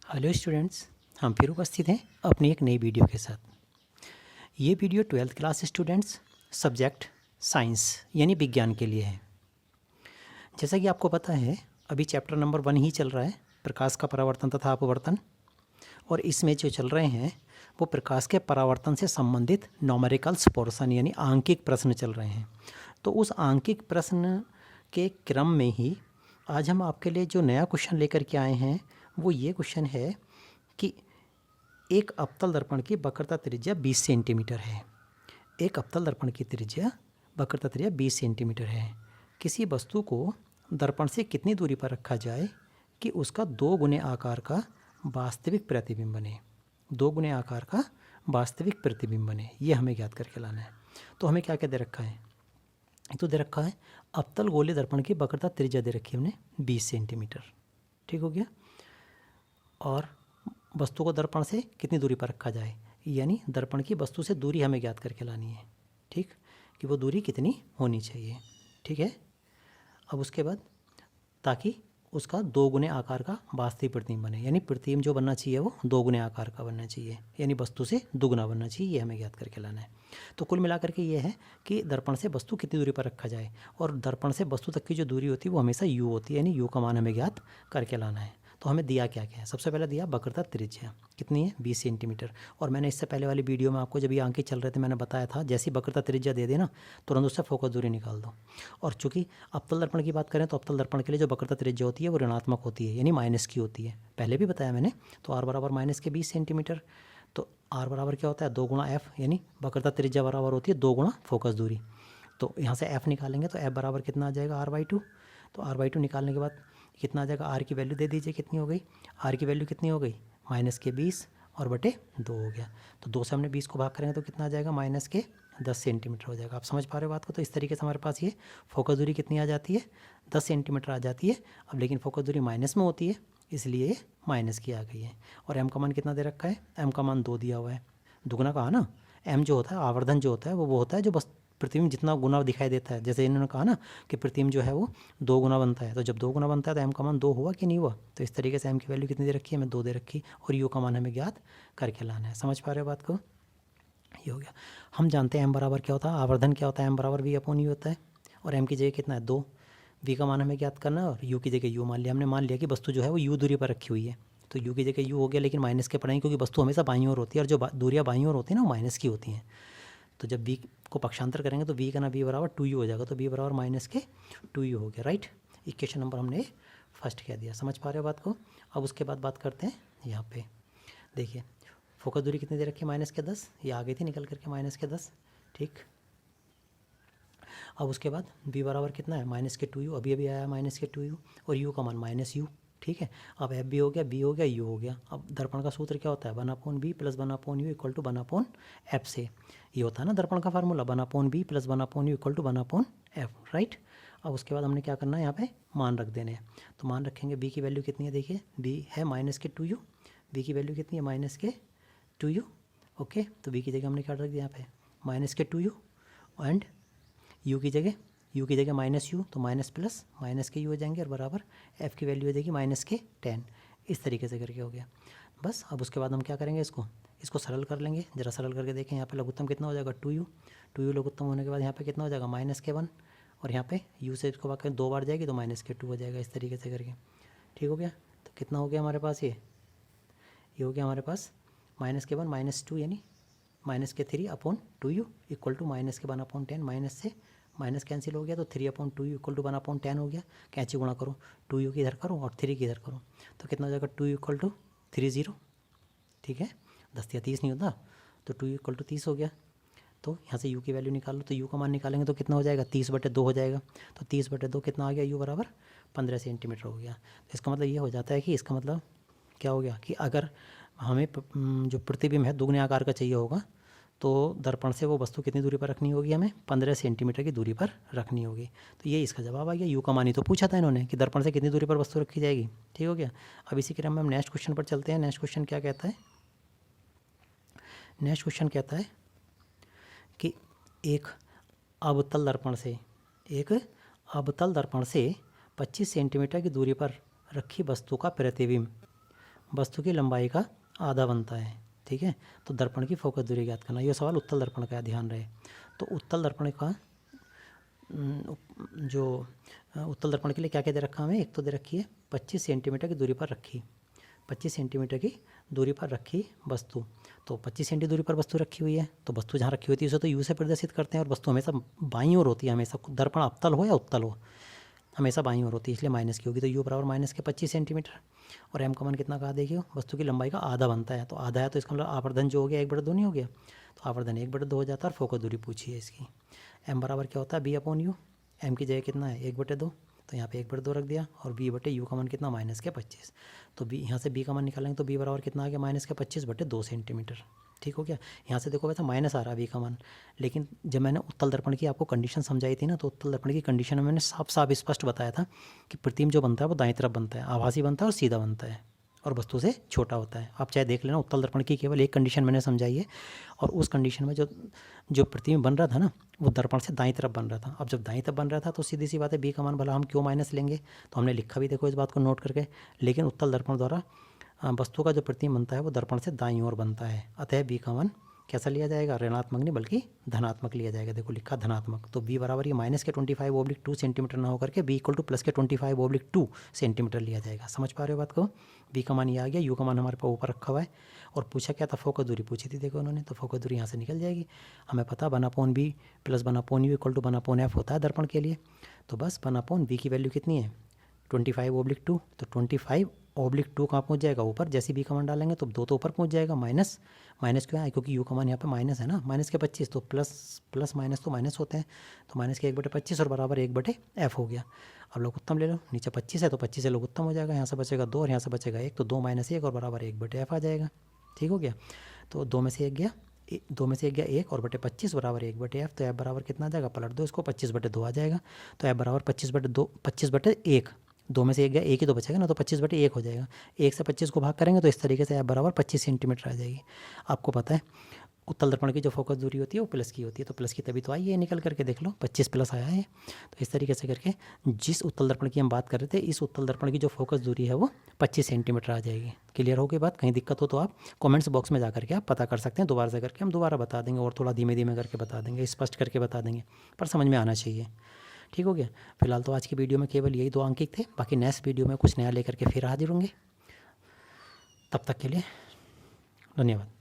Hello students, हम फिर उपस्थित हैं अपनी एक नई वीडियो के साथ। ये video 12th class students subject science यानी विज्ञान के लिए है। जैसा कि आपको पता है, अभी चैप्टर नंबर 1 ही चल रहा है, प्रकाश का परावर्तन तथा अपवर्तन। और इसमें जो चल रहे हैं वो प्रकाश के परावर्तन से संबंधित न्यूमेरिकल्स पोर्शन यानी आंकिक प्रश्न चल रहे हैं। तो उस आंकिक प्रश्न के क्रम में ही आज हम आपके लिए जो नया क्वेश्चन लेकर के आए हैं वो ये क्वेश्चन है कि एक अवतल दर्पण की वक्रता त्रिज्या 20 सेंटीमीटर है। एक अवतल दर्पण की त्रिज्या वक्रता त्रिज्या 20 सेंटीमीटर है। किसी वस्तु को दर्पण से कितनी दूरी पर रखा जाए कि उसका 2 गुने आकार का वास्तविक प्रतिबिंब बने। 2 गुने आकार का वास्तविक प्रतिबिंब बने, ये हमें ज्ञात करके लाना है। तो हमें क्या क्या दे रखा है? एक तो दे रखा है अवतल गोले दर्पण की वक्रता त्रिज्या दे रखी है हमने 20 सेंटीमीटर, ठीक हो गया। और वस्तु को दर्पण से कितनी दूरी पर रखा जाए, यानी दर्पण की वस्तु से दूरी हमें ज्ञात करके लानी है, ठीक, कि वो दूरी कितनी होनी चाहिए, ठीक है। अब उसके बाद ताकि उसका 2 गुने आकार का वास्तविक प्रतिबिंब बने, यानी प्रतिबिंब जो बनना चाहिए वो 2 गुने आकार का बनना चाहिए, यानी वस्तु से दुगुना बनना चाहिए, ये हमें ज्ञात करके लाना है। तो कुल मिलाकर के ये है कि दर्पण से वस्तु कितनी दूरी पर रखा जाए, और दर्पण से वस्तु तक की जो दूरी होती है वो हमेशा u होती है, यानी u का मान हमें ज्ञात करके लाना है। तो हमें दिया क्या क्या है? सबसे पहले दिया वक्रता त्रिज्या कितनी है, 20 सेंटीमीटर। और मैंने इससे पहले वाली वीडियो में आपको जब ये अंक चल रहे थे मैंने बताया था, जैसी वक्रता त्रिज्या दे देना तुरंत उससे फोकस दूरी निकाल दो। और चूंकि अवतल दर्पण की बात करें तो अवतल दर्पण के लिए जो वक्रता त्रिज्या होती है वो ऋणात्मक होती है, यानी माइनस की होती है, पहले भी बताया मैंने। तो r बराबर माइनस के 20 सेंटीमीटर। तो r बराबर क्या होता है, 2 गुणा f, यानी वक्रता त्रिज्या बराबर होती है 2 गुणा फोकस दूरी। तो यहाँ से f निकालेंगे तो f बराबर कितना आ जाएगा, r/2। तो r/2 निकालने के बाद कितना आ जाएगा, r की वैल्यू दे दीजिए कितनी हो गई, r की वैल्यू कितनी हो गई, माइनस के 20 और बटे 2 हो गया। तो 2 से हमने 20 को भाग करेंगे तो कितना आ जाएगा, माइनस के 10 सेंटीमीटर हो जाएगा। आप समझ पा रहे हो बात को? तो इस तरीके से हमारे पास ये फोकस दूरी कितनी आ जाती है, 10 सेंटीमीटर आ जाती है। अब लेकिन फोकस दूरी माइनस में होती है इसलिए ये माइनस की आ गई है। और m का मान कितना दे रखा है, m का मान 2 दिया हुआ है, दुगुना कहा ना। m जो होता है आवर्धन जो होता है वो होता है जो बस प्रतिबिंब जितना गुना दिखाई देता है। जैसे इन्होंने कहा ना कि प्रतिबिंब जो है वो 2 गुना बनता है, तो जब 2 गुना बनता है तो m का मान 2 हुआ कि नहीं हुआ। तो इस तरीके से m की वैल्यू कितनी दे रखी है, हमें 2 दे रखी, और u का मान हमें ज्ञात करके लाना है। समझ पा रहे हो बात को? ये हो गया। हम जानते हैं m बराबर क्या होता है, आवर्धन क्या होता है, m बराबर v/u होता है। और m की जगह कितना है, 2, v का मान हमें ज्ञात करना है, और u की जगह u मान लिया हमने। मान लिया कि वस्तु जो है वो u दूरी पर रखी हुई है, तो u की जगह u हो गया, लेकिन माइनस के पढ़ेंगे क्योंकि वस्तु हमेशा बाईं ओर होती है, और जो दूरियाँ बाईं ओर होती है ना वो माइनस की होती हैं। तो जब v को पक्षांतर करेंगे तो v का ना v बराबर 2u हो जाएगा, तो v बराबर माइनस के 2u हो गया, राइट। इक्वेशन नंबर हमने फर्स्ट कह दिया। समझ पा रहे हो बात को? अब उसके बाद बात करते हैं यहाँ पे, देखिए फोकस दूरी कितनी दे रखी है, माइनस के 10, ये आ गई थी निकल करके माइनस के 10, ठीक। अब उसके बाद v बराबर कितना है, माइनस के 2u, अभी अभी आया माइनस के 2u, और u का मान माइनस u, ठीक है। अब f भी हो गया, b हो गया, u हो गया। अब दर्पण का सूत्र क्या होता है, 1/b plus 1/u equal to 1/f से, ये होता है ना दर्पण का formula, 1/b plus 1/u equal to 1/f, right. अब उसके बाद हमने क्या करना है, यहाँ पे मान रख देने हैं। तो मान रखेंगे, b की वैल्यू कितनी है, देखिए b है माइनस के 2u, b की वैल्यू कितनी है, माइनस के 2u, ओके। तो b की जगह हमने क्या रख दिया यहाँ पे, माइनस के 2u, एंड u की जगह माइनस u, तो माइनस प्लस माइनस के u हो जाएंगे, और बराबर f की वैल्यू हो जाएगी माइनस के 10। इस तरीके से करके हो गया बस। अब उसके बाद हम क्या करेंगे, इसको सरल कर लेंगे, जरा सरल करके देखें। यहाँ पे लघुत्तम कितना हो जाएगा, 2u लघुत्तम होने के बाद यहाँ पे कितना हो जाएगा, माइनस के 1, और यहाँ पे u से इसको वाकई 2 बार जाएगी तो माइनस के 2 हो जाएगा, इस तरीके से करके, ठीक हो गया। तो कितना हो गया हमारे पास, ये हो गया हमारे पास माइनस के 1 माइनस 2, यानी माइनस के 3/2u इक्वल टू माइनस के 1/10, माइनस से माइनस कैंसिल हो गया, तो 3/2u इक्वल टू 1/10 हो गया। कैंची गुणा करो, 2u की इधर करो और 3 की इधर करो, तो कितना हो जाएगा, 2u इक्वल टू 30, ठीक है। 10 या 30 नहीं होता, तो 2u इक्वल टू 30 हो गया। तो यहाँ से u की वैल्यू निकाल लो, तो u का मान निकालेंगे तो कितना हो जाएगा, 30/2 हो जाएगा। तो 30/2 कितना आ गया, u बराबर 15 सेंटीमीटर हो गया। तो इसका मतलब ये हो जाता है कि इसका मतलब क्या हो गया कि अगर हमें जो प्रतिबिंब है दुगने आकार का चाहिए होगा तो दर्पण से वो वस्तु कितनी दूरी पर रखनी होगी, हमें 15 सेंटीमीटर की दूरी पर रखनी होगी। तो ये इसका जवाब आ गया। यू का मान ही तो पूछा था इन्होंने कि दर्पण से कितनी दूरी पर वस्तु रखी जाएगी, ठीक हो गया। अब इसी क्रम में हम नेक्स्ट क्वेश्चन पर चलते हैं। नेक्स्ट क्वेश्चन क्या कहता है, नेक्स्ट क्वेश्चन कहता है कि एक अवतल दर्पण से 25 सेंटीमीटर की दूरी पर रखी वस्तु का प्रतिबिंब वस्तु की लंबाई का आधा बनता है। ठीक है, तो दर्पण की फोकस दूरी ज्ञात करना। ये सवाल उत्तल दर्पण का है, ध्यान रहे। तो उत्तल दर्पण का जो उत्तल दर्पण के लिए क्या क्या दे रखा हमें, एक तो दे रखी है 25 सेंटीमीटर की दूरी पर रखी, 25 सेंटीमीटर की दूरी पर रखी वस्तु। तो 25 सेंटी दूरी पर वस्तु रखी हुई है, तो वस्तु जहाँ रखी होती है उसे तो यू से प्रदर्शित करते हैं, और वस्तु हमेशा बाईं ओर होती है, हमेशा दर्पण अवतल हो या उत्तल हो हमेशा बाईं ओर होती है, इसलिए माइनस की होगी। तो यू बराबर माइनस के 25 सेंटीमीटर, और एम का मान कितना कहा देखिए, वस्तु की लंबाई का आधा बनता है, तो आधा है तो इसका मतलब आवर्धन जो हो गया 1/2 नहीं हो गया, तो आवर्धन 1/2 हो जाता है, और फोकस दूरी पूछी है इसकी। एम बराबर क्या होता है, बी अपॉन यू। एम की जगह कितना है 1/2, तो यहाँ पे 1/2 रख दिया, और बी बटे यू का मान कितना माइनस के 25। तो बी यहाँ से बी का मान निकालेंगे तो बी बराबर कितना आ गया माइनस के 25/2 सेंटीमीटर। ठीक हो गया। यहाँ से देखो वैसे माइनस आ रहा है बी का मान, लेकिन जब मैंने उत्तल दर्पण की आपको कंडीशन समझाई थी ना, तो उत्तल दर्पण की कंडीशन में मैंने साफ साफ स्पष्ट बताया था कि प्रतिबिंब जो बनता है वो दाईं तरफ बनता है, आभासी बनता है और सीधा बनता है, और वस्तु से छोटा होता है। आप चाहे देख लेना, उत्तल दर्पण की केवल एक कंडीशन मैंने समझाई है, और उस कंडीशन में जो प्रतिबिंब बन रहा था ना, वो दर्पण से दाईं तरफ बन रहा था। अब जब दाईं तरफ बन रहा था तो सीधी सी बात है, बी का मान भला हम क्यों माइनस लेंगे, तो हमने लिखा भी देखो इस बात को नोट करके। लेकिन उत्तल दर्पण द्वारा वस्तु का जो प्रतिबिंब बनता है वो दर्पण से दाईं ओर बनता है, अतः बी का मान कैसा लिया जाएगा, ऋणात्मक नहीं बल्कि धनात्मक लिया जाएगा। देखो लिखा धनात्मक, तो बी बराबर ये माइनस के 25/2 सेंटीमीटर ना होकर के बी इक्वल टू प्लस के 25/2 सेंटीमीटर लिया जाएगा। समझ पा रहे हो बात को। बी का मान ये आ गया, यू का मान हमारे पास ऊपर रखा हुआ है, और पूछा क्या था, फोकस दूरी पूछी थी देखो उन्होंने, तो फोकस दूरी यहाँ से निकल जाएगी। हमें पता 1/b plus 1/u equal to 1/f होता है दर्पण के लिए। तो बस 1/b की वैल्यू कितनी है 25/2, तो 25/2 कहाँ पहुँच जाएगा ऊपर, जैसे बी का मान डालेंगे तो 2 तो ऊपर पहुँच जाएगा, माइनस माइनस क्यों है क्योंकि यू का मान यहाँ पे माइनस है ना, माइनस के 25, तो प्लस माइनस तो माइनस होते हैं, तो माइनस के 1/25 और बराबर 1/f हो गया। अब लघुत्तम ले लो, नीचे 25 है तो 25 से लघुत्तम हो जाएगा, यहाँ से बचेगा 2 और यहाँ से बचेगा 1, तो 2 - 1 और बराबर 1/f आ जाएगा। ठीक हो गया। तो 2 में से 1 गया 1 और बटे 25 बराबर 1/f, तो f बराबर कितना आ जाएगा, पलट दो इसको, 25/2 आ जाएगा। तो f बराबर 25/1, 2 में से 1 गया 1 ही तो बचेगा ना, तो 25/1 हो जाएगा। 1 से 25 को भाग करेंगे तो इस तरीके से f बराबर 25 सेंटीमीटर आ जाएगी। आपको पता है उत्तल दर्पण की जो फोकस दूरी होती है वो प्लस की होती है, तो प्लस की तभी तो आई है, निकल करके देख लो 25 प्लस आया है। तो इस तरीके से करके जिस उत्तल दर्पण की हम बात कर रहे थे, इस उत्तल दर्पण की जो फोकस दूरी है वो 25 सेंटीमीटर आ जाएगी। क्लियर हो गई बात। कहीं दिक्कत हो तो आप कमेंट्स बॉक्स में जा करके आप पता कर सकते हैं, दोबारा से करके हम दोबारा बता देंगे, और थोड़ा धीमे धीमे करके बता देंगे, स्पष्ट करके बता देंगे, पर समझ में आना चाहिए। ठीक हो गया। फिलहाल तो आज की वीडियो में केवल यही 2 अंक थे, बाकी नेक्स्ट वीडियो में कुछ नया लेकर के फिर हाजिर होंगे। तब तक के लिए धन्यवाद।